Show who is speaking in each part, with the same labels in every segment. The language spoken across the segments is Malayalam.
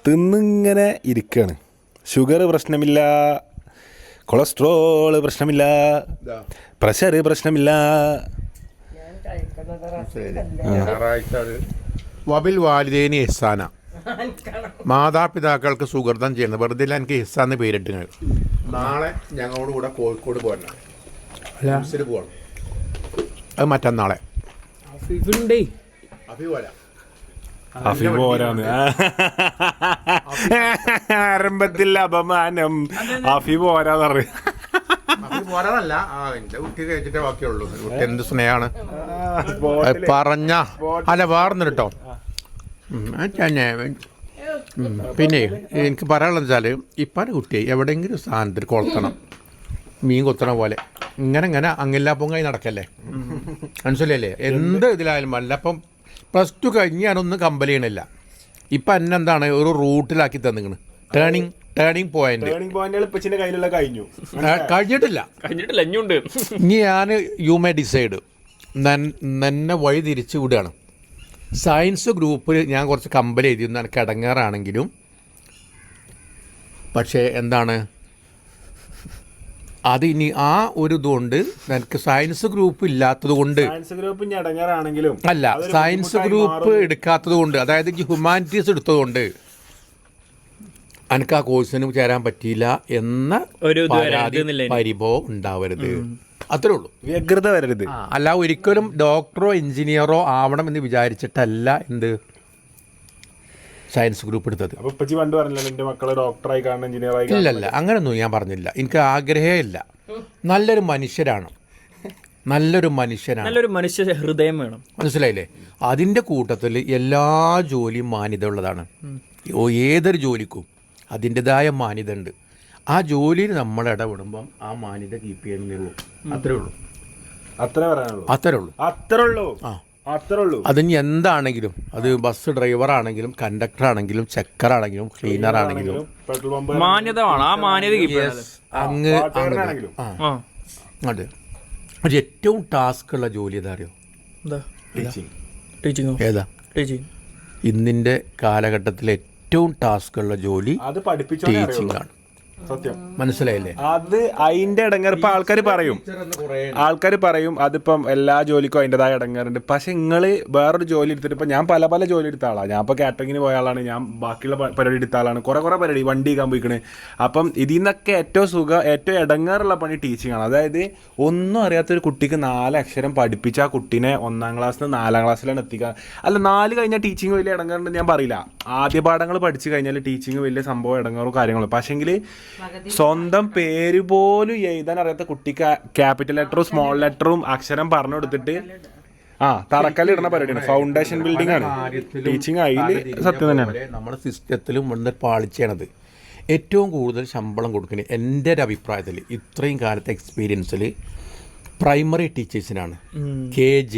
Speaker 1: തിന്നിങ്ങനെ ഇരിക്കുകയാണ്. ഷുഗർ പ്രശ്നമില്ല, കൊളസ്ട്രോൾ പ്രശ്നമില്ല, പ്രഷർ പ്രശ്നമില്ല.
Speaker 2: വബിൽ വാലിദേനി ഇഹ്സാന, മാതാപിതാക്കൾക്ക് സുഹൃതം ചെയ്യുന്നത്. വെറുതെ എനിക്ക് ഇഹ്സാന്ന് പേരിട്ട്. നാളെ ഞങ്ങളോട് കൂടെ കോഴിക്കോട് പോകണം, പോകണം. അത് മറ്റന്നാളെ
Speaker 1: ആരംഭത്തിൽ അപമാനം. അഫീബ് പോരാന്ന് പറഞ്ഞു.
Speaker 2: പോരാന്നല്ല, എന്റെ കുട്ടി കഴിച്ചിട്ടേ ബാക്കിയുള്ളൂ. കുട്ടി എന്ത് സ്നേഹമാണ് പറഞ്ഞ. അല്ല വേർന്നു കേട്ടോ. പിന്നെ എനിക്ക് പറയാനുള്ളത് വെച്ചാൽ ഇപ്പാൻ്റെ കുട്ടിയെ എവിടെയെങ്കിലും സ്ഥാനത്തിൽ കൊളുത്തണം, മീൻ കൊത്തണ പോലെ. ഇങ്ങനെ അങ്ങില്ലാ പൊങ്ങായി നടക്കല്ലേ, മനസ്സിലല്ലേ? എന്ത് ഇതിലായാലും അല്ല. അപ്പം +2 കഴിഞ്ഞ് ഞാനൊന്നും കമ്പൽ ചെയ്യണില്ല. ഇപ്പം എന്നെന്താണ് ഒരു റൂട്ടിലാക്കി തന്നിക്കണ്. ടേണിംഗ് പോയിന്റ് കഴിഞ്ഞിട്ടില്ല. ഇനി ഞാൻ യു മേ ഡിസൈഡ് എന്നെ വഴി തിരിച്ചു വിടുകയാണ്. സയൻസ് ഗ്രൂപ്പിൽ ഞാൻ കുറച്ച് കമ്പൽ എഴുതിയിരുന്നു, എനിക്ക് ഇടങ്ങാറാണെങ്കിലും. പക്ഷേ എന്താണ് അത് ഇനി ആ ഒരു ഇതുകൊണ്ട് എനിക്ക് സയൻസ് ഗ്രൂപ്പ് ഇല്ലാത്തത് കൊണ്ട് അല്ല, സയൻസ് ഗ്രൂപ്പ് എടുക്കാത്തത് കൊണ്ട്, അതായത് ഹ്യൂമാനിറ്റീസ് എടുത്തതുകൊണ്ട് എനിക്ക് ആ കോഴ്സിന് ചേരാൻ പറ്റിയില്ല എന്ന ഒരു പരിഭവം ഉണ്ടാവരുത്. അത്രേ ഉള്ളൂ.
Speaker 1: വ്യഗ്രത വരരുത്.
Speaker 2: അല്ല, ഒരിക്കലും ഡോക്ടറോ എഞ്ചിനീയറോ ആവണം എന്ന് വിചാരിച്ചിട്ടല്ല എന്ത് സയൻസ് ഗ്രൂപ്പ് എടുത്തത്. ഇല്ലല്ല, അങ്ങനൊന്നും ഞാൻ പറഞ്ഞില്ല. എനിക്ക് ആഗ്രഹമില്ല. നല്ലൊരു മനുഷ്യ ഹൃദയം വേണം, മനസ്സിലായില്ലേ? അതിൻ്റെ കൂട്ടത്തിൽ എല്ലാ ജോലിയും മാന്യത ഉള്ളതാണ്. ഏതൊരു ജോലിക്കും അതിൻ്റെതായ മാന്യത ഉണ്ട്. ആ ജോലിയിൽ നമ്മൾ ഇടപെടുമ്പം ആ മാന്യത കീപ്പ് ചെയ്യുന്നുള്ളൂ. അത്രേ ഉള്ളൂ. അതിന് എന്താണെങ്കിലും, അത് ബസ് ഡ്രൈവർ ആണെങ്കിലും കണ്ടക്ടർ ആണെങ്കിലും ചെക്കർ ആണെങ്കിലും ക്ലീനർ ആണെങ്കിലും അതെ. അത് ഏറ്റവും ടാസ്ക് ഉള്ള ജോലി ഏതാ അറിയോ? ഏതാ? ഇന്നിൻ്റെ കാലഘട്ടത്തിലെ ഏറ്റവും ടാസ്ക് ഉള്ള ജോലി ടീച്ചിങ് ആണ്. മനസ്സിലായില്ലേ?
Speaker 1: അത് അതിന്റെ ഇടങ്ങേറ് ഇപ്പൊ ആൾക്കാർ പറയും അതിപ്പം എല്ലാ ജോലിക്കും അതിൻ്റെതായ ഇടങ്ങേറുണ്ട്. പക്ഷെ നിങ്ങള് വേറൊരു ജോലി എടുത്തിട്ട് ഇപ്പൊ ഞാൻ പല ജോലി എടുത്ത ആളാണ്. ഞാൻ ഇപ്പൊ കാറ്ററിങ്ങിന് പോയ ആളാണ്, ഞാൻ ബാക്കിയുള്ള പരിപാടി എടുത്ത ആളാണ്, കുറെ പരിപാടി വണ്ടി ഇക്കാൻ പോയിക്കണ്. അപ്പം ഇതിൽ നിന്നൊക്കെ ഏറ്റവും ഇടങ്ങേറുള്ള പണി ടീച്ചിങ് ആണ്. അതായത് ഒന്നും അറിയാത്തൊരു കുട്ടിക്ക് 4 അക്ഷരം പഠിപ്പിച്ച ആ കുട്ടീനെ 1ാം ക്ലാസ്സിൽ നിന്ന് 4ാം ക്ലാസ്സിലാണ് എത്തിക്കുക. അല്ല, 4 കഴിഞ്ഞാൽ ടീച്ചിങ് വലിയ ഇടങ്ങേറുണ്ടെന്ന് ഞാൻ പറയില്ല. ആദ്യ പാഠങ്ങൾ പഠിച്ചു കഴിഞ്ഞാൽ ടീച്ചിങ് വലിയ സംഭവം ഇടങ്ങേറും കാര്യങ്ങളും. പക്ഷെങ്കിൽ സ്വന്തം പേര് പോലും എഴുതാൻ അറിയാത്ത കുട്ടിക്ക് ക്യാപിറ്റൽ ലെറ്ററും സ്മോൾ ലെറ്ററും അക്ഷരം പറഞ്ഞു കൊടുത്തിട്ട് തറക്കല്ലിടുന്ന പരിപാടിയാണ്. ഫൗണ്ടേഷൻ ബിൽഡിംഗ് ആണ് ടീച്ചിങ്. അതിൽ സത്യം തന്നെയാണ്
Speaker 2: നമ്മുടെ സിസ്റ്റത്തിലും വളരെ പാളിച്ചാണത്. ഏറ്റവും കൂടുതൽ ശമ്പളം കൊടുക്കുന്നത് എൻ്റെ ഒരു അഭിപ്രായത്തിൽ ഇത്രയും കാലത്തെ എക്സ്പീരിയൻസിൽ പ്രൈമറി ടീച്ചേഴ്സിനാണ്. KG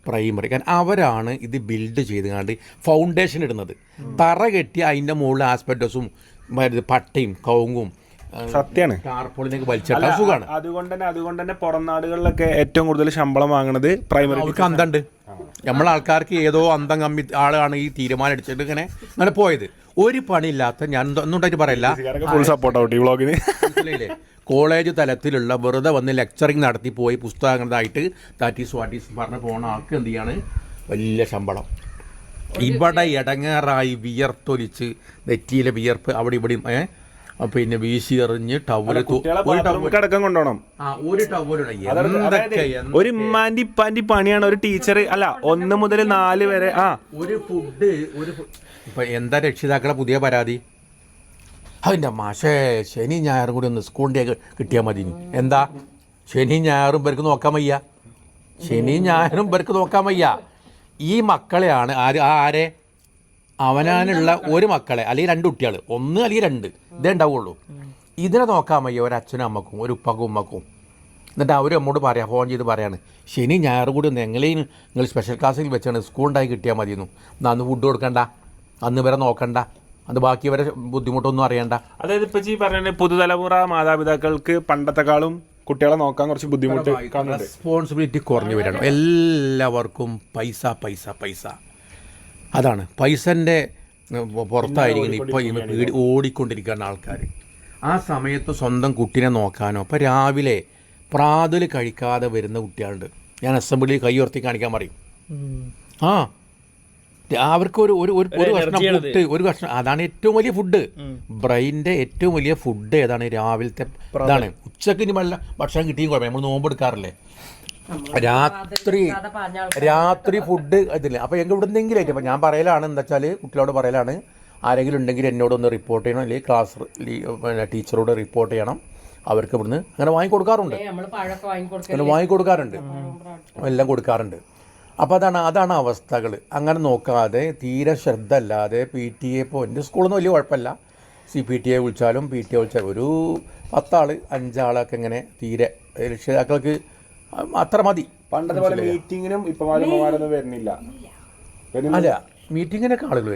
Speaker 2: primary. കാരണം അവരാണ് ഇത് ബിൽഡ് ചെയ്തുകൊണ്ട് ഫൗണ്ടേഷൻ ഇടുന്നത്. തറ കെട്ടി അതിൻ്റെ മുകളിൽ ആസ്പെറ്റസും പട്ടയും കവുങ്ങും
Speaker 1: സത്യമാണ്
Speaker 2: ടാർപോളിനൊക്കെ വലിച്ചിട്ട് സുഖമാണ്.
Speaker 1: അതുകൊണ്ട് തന്നെ പുറം നാടുകളിലൊക്കെ ഏറ്റവും കൂടുതൽ ശമ്പളം വാങ്ങുന്നത് പ്രൈമറി.
Speaker 2: അന്തണ്ട് നമ്മളെ ആൾക്കാർക്ക് ഏതോ അന്തം കമ്മി ആളാണ് ഈ തീരുമാനം എടുത്തിട്ട് ഇങ്ങനെ പോയത്. ഒരു പണിയില്ലാത്ത, ഞാൻ ഒന്നുണ്ടായിട്ട് പറയില്ല,
Speaker 1: ഫുൾ സപ്പോർട്ട് ഔട്ട് ഈ വ്ളോഗിന്.
Speaker 2: കോളേജ് തലത്തിലുള്ള വെറുതെ വന്ന് ലെക്ചറിങ് നടത്തി പോയി പുസ്തകങ്ങളായിട്ട് ദാറ്റ് ഈസ് പറഞ്ഞ് പോകുന്ന ആൾക്ക് എന്ത് ചെയ്യാണ് വലിയ ശമ്പളം. ഇവിടെ ഇടങ്ങേറായി വിയർത്തൊലിച്ച് നെറ്റിയിലെ വിയർപ്പ് അവിടെ ഇവിടെയും പിന്നെ വീശി എറിഞ്ഞ് ടവല്
Speaker 1: കൊണ്ടുപോകണം. ഒരു ഇമ്മാൻ്റെ ഇപ്പാൻ്റെ പണിയാണ് ഒരു ടീച്ചർ. അല്ല, 1 മുതൽ 4 വരെ
Speaker 2: ഒരു ഫുഡ് ഇപ്പൊ എന്താ രക്ഷിതാക്കളെ പുതിയ പരാതി? അതിൻ്റെ മാഷേ ശനി ഞായറും കൂടി ഒന്ന് സ്കൂളിൻ്റെ കിട്ടിയാൽ മതി. എന്താ ശനി ഞായറും പേർക്ക് നോക്കാൻ വയ്യ. ഈ മക്കളെയാണ് ആരെ അവനാനുള്ള ഒരു മക്കളെ അല്ലെങ്കിൽ 2 കുട്ടികൾ, 1 അല്ലെങ്കിൽ 2 ഇതേ ഉണ്ടാവുള്ളൂ. ഇതിനെ നോക്കാൻ വയ്യ ഒരച്ഛനും അമ്മക്കും ഒരു ഉപ്പക്കും ഉമ്മക്കും. എന്നിട്ട് അവർ നമ്മോട് ഫോൺ ചെയ്ത് പറയാണ് ശനി ഞായറും കൂടി ഒന്ന് നിങ്ങൾ സ്പെഷ്യൽ ക്ലാസ്സിൽ വെച്ചാണ് സ്കൂളുണ്ടായി കിട്ടിയാൽ മതിയെന്നു. അന്ന് ഫുഡ് കൊടുക്കണ്ട, അന്ന് വരെ നോക്കണ്ട, അത് ബാക്കി വരെ ബുദ്ധിമുട്ടൊന്നും അറിയണ്ട.
Speaker 1: അതായത് ഇപ്പം പറഞ്ഞ പുതുതലമുറ മാതാപിതാക്കൾക്ക് പണ്ടത്തെക്കാളും കുട്ടികളെ നോക്കാൻ കുറച്ച് ബുദ്ധിമുട്ട്,
Speaker 2: റെസ്പോൺസിബിലിറ്റി കുറഞ്ഞു വരണം. എല്ലാവർക്കും പൈസ. അതാണ് പൈസൻ്റെ പുറത്തായിരിക്കണം. ഇപ്പോൾ ഇന്ന് ഓടിക്കൊണ്ടിരിക്കുകയാണ് ആൾക്കാർ. ആ സമയത്ത് സ്വന്തം കുട്ടീനെ നോക്കാനോ ഇപ്പോൾ രാവിലെ പ്രാതൽ കഴിക്കാതെ വരുന്ന കുട്ടികളുണ്ട്. ഞാൻ അസംബ്ലിയിൽ കൈ ഉയർത്തി കാണിക്കാൻ പറയും. ആ അവർക്ക് ഒരു കഷ്ണം ഫുഡ്, ഒരു കഷ്ണം, അതാണ് ഏറ്റവും വലിയ ഫുഡ്. ബ്രെയിൻ്റെ ഏറ്റവും വലിയ ഫുഡ് ഏതാണ്? രാവിലത്തെ ഇതാണ്. ഉച്ചക്ക് ഇനി വല്ല ഭക്ഷണം കിട്ടിയും കുഴപ്പമില്ല, നമ്മൾ നോമ്പെടുക്കാറില്ലേ. രാത്രി ഫുഡ് ഇതില്ല. അപ്പോൾ എങ്കിൽ ഇവിടെ എന്തെങ്കിലും ആയിട്ട് അപ്പോൾ ഞാൻ പറയലാണ്, എന്താ വെച്ചാൽ കുട്ടികളോട് പറയലാണ്, ആരെങ്കിലും ഉണ്ടെങ്കിൽ എന്നോടൊന്ന് റിപ്പോർട്ട് ചെയ്യണം, അല്ലെങ്കിൽ ക്ലാസ് ടീച്ചറോട് റിപ്പോർട്ട് ചെയ്യണം. അവർക്ക് ഇവിടുന്ന് അങ്ങനെ വാങ്ങിക്കൊടുക്കാറുണ്ട്, അങ്ങനെ വാങ്ങിക്കൊടുക്കാറുണ്ട്, എല്ലാം കൊടുക്കാറുണ്ട്. അപ്പോൾ അതാണ് അവസ്ഥകൾ. അങ്ങനെ നോക്കാതെ തീരെ ശ്രദ്ധ അല്ലാതെ PTA ഇപ്പോൾ എൻ്റെ സ്കൂളൊന്നും വലിയ കുഴപ്പമില്ല. PTA വിളിച്ചാലും ഒരു 10 ആൾ 5 ആളൊക്കെ ഇങ്ങനെ തീരെ രക്ഷിതാക്കൾക്ക് അത്ര മതി.
Speaker 1: പണ്ടത്തെ പോലെ മീറ്റിങ്ങിനും ഇപ്പം വരുന്നില്ല.
Speaker 2: അല്ല, മീറ്റിങ്ങിനൊക്കെ ആളുകൾ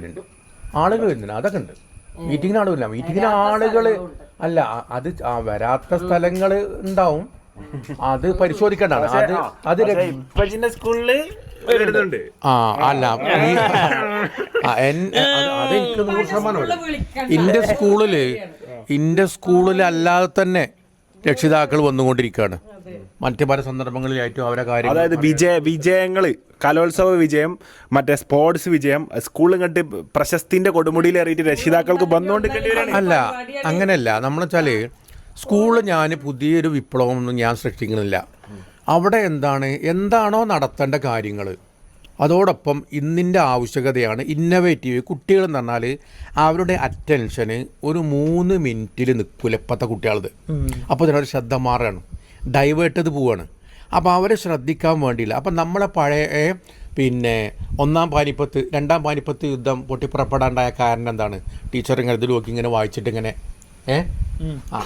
Speaker 2: വരുന്നുണ്ട്, അതൊക്കെ ഉണ്ട്. മീറ്റിങ്ങിന് ആളുകളില്ല, മീറ്റിങ്ങിന് ആളുകൾ അല്ല, അത് വരാത്ത സ്ഥലങ്ങൾ ഉണ്ടാവും, അത് പരിശോധിക്കേണ്ടതാണ്. അത്
Speaker 1: സ്കൂളില് വരുന്നുണ്ട്.
Speaker 2: അല്ല അതെനിക്ക് 100% എൻ്റെ സ്കൂളിൽ അല്ലാതെ തന്നെ രക്ഷിതാക്കൾ വന്നുകൊണ്ടിരിക്കുകയാണ്. മറ്റു പല സന്ദർഭങ്ങളിലായിട്ടും അവരെ കാര്യം,
Speaker 1: അതായത് വിജയങ്ങൾ, കലോത്സവ വിജയം, മറ്റേ സ്പോർട്സ് വിജയം, സ്കൂളിൽ കണ്ട് പ്രശസ്തിന്റെ കൊടുമുടിയിലേറിയിട്ട് രക്ഷിതാക്കൾക്ക് വന്നുകൊണ്ടിരിക്കേണ്ടി.
Speaker 2: അല്ല, അങ്ങനെയല്ല. നമ്മൾ വെച്ചാൽ സ്കൂളിൽ ഞാൻ പുതിയൊരു വിപ്ലവമൊന്നും ഞാൻ സൃഷ്ടിക്കുന്നില്ല. അവിടെ എന്താണോ നടത്തേണ്ട കാര്യങ്ങൾ, അതോടൊപ്പം ഇന്നിൻ്റെ ആവശ്യകതയാണ് ഇന്നോവേറ്റീവ്. കുട്ടികളെന്ന് പറഞ്ഞാൽ അവരുടെ അറ്റൻഷന് ഒരു 3 മിനിറ്റിൽ നിൽക്കില്ല ഇപ്പോഴത്തെ കുട്ടികളത്. അപ്പോൾ ഇതിനൊരു ശ്രദ്ധ മാറുകയാണ്, ഡൈവേർട്ട് ചെയ്ത് പോവുകയാണ്. അപ്പോൾ അവരെ ശ്രദ്ധിക്കാൻ വേണ്ടിയില്ല. അപ്പം നമ്മളെ പഴയ പിന്നെ 1-ാം പാനിപ്പത്ത് 2-ാം പാനിപ്പത്ത് യുദ്ധം പൊട്ടിപ്പുറപ്പെടാണ്ടായ കാരണം എന്താണ്? ടീച്ചർ ഇങ്ങനെ ഇതിൽ നോക്കി ഇങ്ങനെ വായിച്ചിട്ട് ഇങ്ങനെ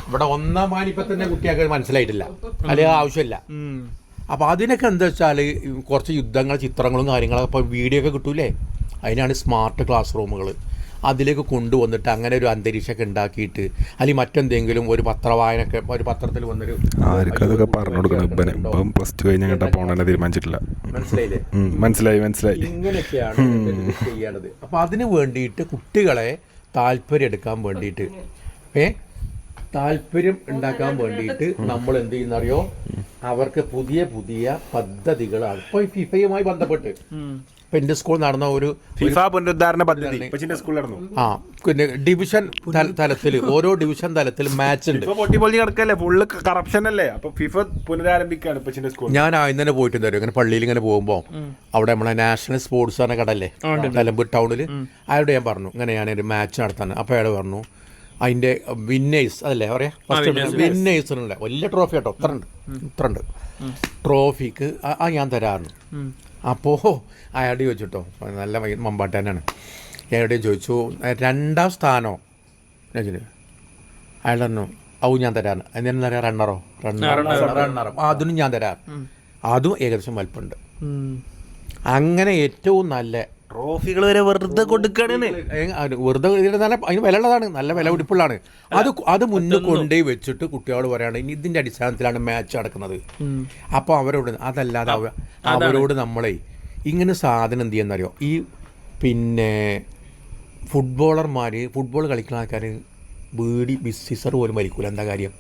Speaker 2: ഇവിടെ 1-ാം പാനിപ്പത്തിൻ്റെ കുട്ടിയൊക്കെ മനസ്സിലായിട്ടില്ല, അല്ലെങ്കിൽ ആവശ്യമില്ല. അപ്പോൾ അതിനൊക്കെ എന്താ വെച്ചാൽ കുറച്ച് യുദ്ധങ്ങൾ, ചിത്രങ്ങളും കാര്യങ്ങളൊക്കെ ഇപ്പോൾ വീഡിയോ ഒക്കെ കിട്ടൂലേ, അതിനാണ് സ്മാർട്ട് ക്ലാസ് റൂമുകൾ. അതിലേക്ക് കൊണ്ടുവന്നിട്ട് അങ്ങനെ ഒരു അന്തരീക്ഷമൊക്കെ ഉണ്ടാക്കിയിട്ട്, അല്ലെങ്കിൽ മറ്റെന്തെങ്കിലും ഒരു പത്രവായനൊക്കെ, ഒരു പത്രത്തിൽ വന്നൊരു
Speaker 1: ആർക്കതൊക്കെ പറഞ്ഞു കൊടുക്കണം. പ്ലസ് ടു കഴിഞ്ഞ പോകണമെന്ന് തീരുമാനിച്ചിട്ടില്ല.
Speaker 2: മനസ്സിലായില്ലേ?
Speaker 1: മനസ്സിലായി.
Speaker 2: ഇങ്ങനെയൊക്കെയാണ് ചെയ്യേണ്ടത്. അപ്പോൾ അതിന് വേണ്ടിയിട്ട് കുട്ടികളെ താല്പര്യം എടുക്കാൻ വേണ്ടിയിട്ട്, താല്പര്യം ഉണ്ടാക്കാൻ വേണ്ടിയിട്ട് നമ്മൾ എന്ത് ചെയ്യുന്നറിയോ, അവർക്ക് പുതിയ പദ്ധതികളാണ്. ഇപ്പോൾ ഫിഫയുമായി ബന്ധപ്പെട്ട് ഇപ്പം എൻ്റെ സ്കൂൾ നടന്ന ഒരു
Speaker 1: ഫിഫ പുനരുദ്ധാരണ പദ്ധതി
Speaker 2: പിന്നെ ഡിവിഷൻ തലത്തിൽ, ഓരോ ഡിവിഷൻ തലത്തിൽ മാച്ച് ഉണ്ട്.
Speaker 1: ഫുള്ള് കറപ്ഷൻ അല്ലേ? അപ്പോൾ ഫിഫ പുനരാരംഭിക്കുകയാണ് സ്കൂൾ. ഞാൻ
Speaker 2: ആദ്യം തന്നെ പോയിട്ട് തരും, ഇങ്ങനെ പള്ളിയിൽ ഇങ്ങനെ പോകുമ്പോൾ അവിടെ നമ്മളെ നാഷണൽ സ്പോർട്സ് പറഞ്ഞ കടല്ലേ നിലമ്പൂർ ടൗണിൽ, അയാളോട് ഞാൻ പറഞ്ഞു ഇങ്ങനെ ഞാനൊരു മാച്ച് നടത്താൻ. അപ്പോൾ അയാൾ പറഞ്ഞു അതിൻ്റെ വിന്നേഴ്സ് അതല്ലേ പറയാ, ഫസ്റ്റ് വിന്നേഴ്സിനുള്ള വലിയ ട്രോഫി കേട്ടോ, ഇത്ര ഉണ്ട് ട്രോഫിക്ക് ഞാൻ തരാറുണ്ട്. അപ്പോൾ അയാളുടെ ചോദിച്ചിട്ടോ, നല്ല മമ്പാട്ടാനാണ്, അയാളുടെ ചോദിച്ചു 2-ാം സ്ഥാനോ അയാൾ പറഞ്ഞു ഞാൻ തരാറ്. എന്താ പറയുക, റണ്ണറോ അതിനും ഞാൻ തരാറ്. അതും ഏകദേശം വലിപ്പമുണ്ട്. അങ്ങനെ ഏറ്റവും നല്ല
Speaker 1: ട്രോഫികൾ വരെ വെറുതെ കൊടുക്കണേ,
Speaker 2: വെറുതെ അതിന് വില ഉള്ളതാണ്, നല്ല വില പിടിപ്പുള്ളതാണ്. അത് മുന്നിൽ കൊണ്ടുപോയി വെച്ചിട്ട് കുട്ടികളോട് പറയാണ് ഇനി ഇതിൻ്റെ അടിസ്ഥാനത്തിലാണ് മാച്ച് നടക്കുന്നത്. അപ്പോൾ അവരോട് അതല്ലാതെ അവരോട് നമ്മളെ ഇങ്ങനെ സാധനം എന്ത് ചെയ്യുന്നറിയോ, ഈ പിന്നെ ഫുട്ബോൾ കളിക്കുന്ന ആൾക്കാർ ബീഡി ബിസിസർ പോലും മരിക്കൂല. എന്താ കാര്യം?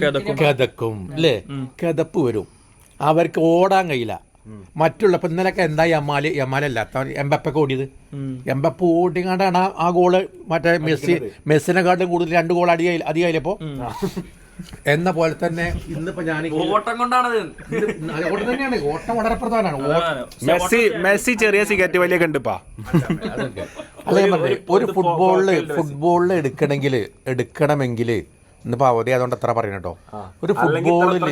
Speaker 2: കിതക്കും അല്ലേ, കിതപ്പ് വരും, അവർക്ക് ഓടാൻ കഴിയില്ല. മറ്റുള്ള ഇപ്പം ഇന്നലെയൊക്കെ എന്താ യമാലല്ല എംബപ്പൊക്കെ ഓടിയത്, എംബപ്പ് ഓടിക്കാണ്ടാണ് ആ ഗോള് മറ്റേ മെസ്സിനെക്കാട്ടും കൂടുതൽ 2 ഗോൾ അധികമായില്ലപ്പോൾ എന്ന പോലെ തന്നെ ഇന്നിപ്പോ ഞാൻ ഓട്ടം തന്നെയാണ്, ഓട്ടം വളരെ പ്രധാനമാണ്.
Speaker 1: മെസ്സി ചെറിയ സിഗരറ്റ് വലിയ കണ്ടിപ്പാ.
Speaker 2: അല്ല ഞാൻ പറഞ്ഞേ, ഒരു ഫുട്ബോളിൽ എടുക്കണമെങ്കിൽ ഇന്നിപ്പോ അവധി അതുകൊണ്ട് എത്ര പറയണം കേട്ടോ, ഒരു ഫുട്ബോളിൽ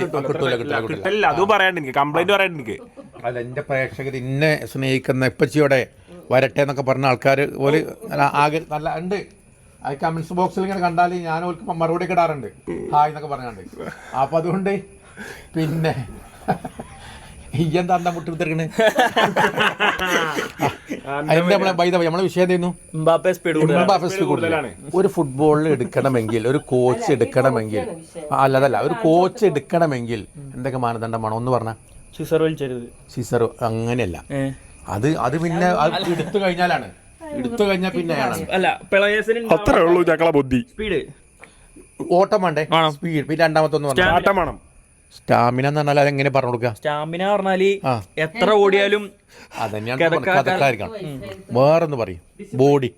Speaker 1: കിട്ടില്ല. അതും പറയാണ്ട് എനിക്ക് കംപ്ലൈന്റ് പറയാണ്ട് എനിക്ക്.
Speaker 2: അല്ല, എൻ്റെ പ്രേക്ഷകർ ഇന്നെ സ്നേഹിക്കുന്ന ഇപ്പച്ചിയോടെ വരട്ടെ എന്നൊക്കെ പറഞ്ഞ ആൾക്കാർ പോലെ ആകെ നല്ല ഉണ്ട്. അത് കമന്റ്സ് ബോക്സിൽ ഇങ്ങനെ കണ്ടാൽ ഞാൻ ഓർക്ക് മറുപടി ഒക്കെ ഇടാറുണ്ട്, ഹായ് എന്നൊക്കെ പറഞ്ഞാണ്ട്. അപ്പൊ അതുകൊണ്ട് പിന്നെ എന്താ മുട്ടി കുത്തിരിക്കണേ, നമ്മളെ വിഷയം എന്തായിരുന്നു? ഒരു ഫുട്ബോളിൽ എടുക്കണമെങ്കിൽ, ഒരു കോച്ച് എടുക്കണമെങ്കിൽ, ഒരു കോച്ച് എടുക്കണമെങ്കിൽ എന്തൊക്കെ മാനദണ്ഡമാണോ ഒന്ന് പറഞ്ഞ? സിസർ അങ്ങനെയല്ല, അത് പിന്നെ എടുത്തു കഴിഞ്ഞാലാണ് എടുത്തു കഴിഞ്ഞാൽ പിന്നെ
Speaker 3: അല്ല പ്ലേയേഴ്സിന്
Speaker 1: അത്രേ ഉള്ളൂ ഞങ്ങളെ ബുദ്ധി.
Speaker 3: സ്പീഡ്
Speaker 2: ഓട്ടം വേണ്ടേ, സ്പീഡ്. പിന്നെ രണ്ടാമത്തൊന്നും
Speaker 1: ചാട്ടം വേണം.
Speaker 2: സ്റ്റാമിന എന്ന് പറഞ്ഞാൽ അതെങ്ങനെ പറഞ്ഞു കൊടുക്കുക?
Speaker 3: സ്റ്റാമിന പറഞ്ഞാല് എത്ര ഓടിയാലും
Speaker 2: അതന്നെയാണ് കഥക്കായിരിക്കണം. വേറൊന്ന് പറയും, ബോഡി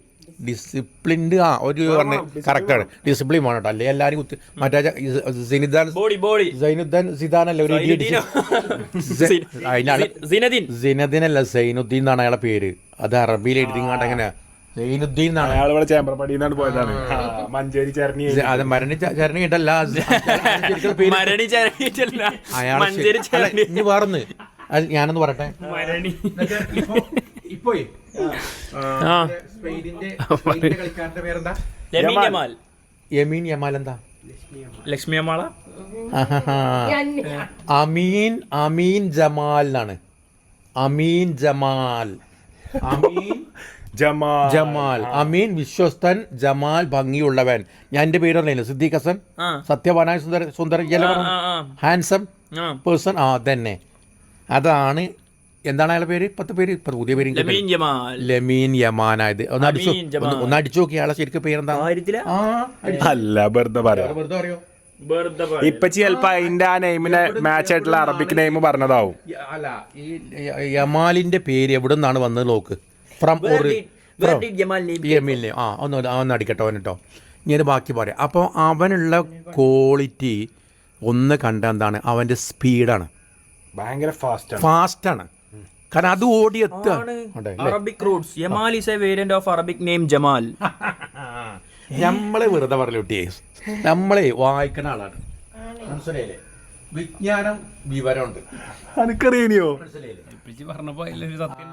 Speaker 2: ഡിസിപ്ലിൻഡ്. ഒരു പറഞ്ഞ കറക്റ്റാണ്, ഡിസിപ്ലിൻ വേണം കേട്ടോ. അല്ലെ എല്ലാരും മറ്റേ സൈനുദ്ദീൻ സിദാനല്ലേ ഒരു സിനദിനല്ല സൈനുദ്ദീൻ എന്നാണ് അയാളെ പേര്. അത് അറബിയിൽ എഴുതിങ്ങാണ്ട് എങ്ങനെ സൈനുദ്ദീൻ എന്നാണ്.
Speaker 1: അയാൾ ഇവിടെ ചേമ്പ്രപ്പടിന്നാണ് പോയതാണ്. മഞ്ചേരി ചരണി.
Speaker 2: അത് മരണി ചരണി കേട്ടല്ല, ഇനി വേറൊന്ന് ഞാനൊന്ന് പറയട്ടെ. ഇപ്പോ കളിക്കാരന്റെ പേരെന്താ? യമീൻ യമാൽ. എന്താ?
Speaker 3: ലക്ഷ്മി അമ്മാള.
Speaker 2: അമീൻ ജമാൽ എന്നാണ്. അമീൻ ജമാൽ. അമീൻ വിശ്വസ്തൻ, ജമാൽ ഭംഗിയുള്ളവൻ. ഞാൻ എന്റെ പേര് പറഞ്ഞില്ല, സിദ്ദീഖ് ഹസൻ. സത്യവാനായ സുന്ദര ഹാൻസം പേഴ്സൺ. തന്നെ അതാണ്. എന്താണ് അയാളുടെ പേര്? 10 പേര് പുതിയ പേര് ലമീൻ യമാനായത്. ഒന്ന് അടിച്ചു നോക്കി അയാളെ ശരിക്കും പേരെന്താ?
Speaker 1: അല്ല, വെറുതെ പറയാം. ഇപ്പൊ ചിലപ്പോ അതിന്റെ ആ നെയിമിനെ മാച്ച് ആയിട്ടുള്ള അറബിക് നെയിം പറഞ്ഞതാവും.
Speaker 2: അല്ല, ഈ യമാലിന്റെ പേര് എവിടെ നിന്നാണ് വന്നത് നോക്ക്. ഫ്രം യമീലിനെ. ഒന്ന് അടിക്കട്ടോ അവനിട്ടോ. ഇങ്ങനെ ബാക്കി പറയാം. അപ്പോൾ അവനുള്ള ക്വാളിറ്റി ഒന്ന് കണ്ട എന്താണ്? അവന്റെ സ്പീഡാണ്.
Speaker 1: ഭയങ്കര
Speaker 2: ഫാസ്റ്റാണ്. കാരണം അത് ഓടിയെത്താണ്.
Speaker 3: Arabic roots. Yamal is a variant of Arabic name Jamal.
Speaker 2: നമ്മളെ വെറുതെ പറഞ്ഞിട്ടേ, നമ്മളെ വായിക്കുന്ന ആളാണ്. മനസ്സിലായില്ലേ? വിജ്ഞാനം വിവരമുണ്ട്.
Speaker 1: എനിക്കറിയോ?
Speaker 3: പറഞ്ഞപ്പോ സത്യം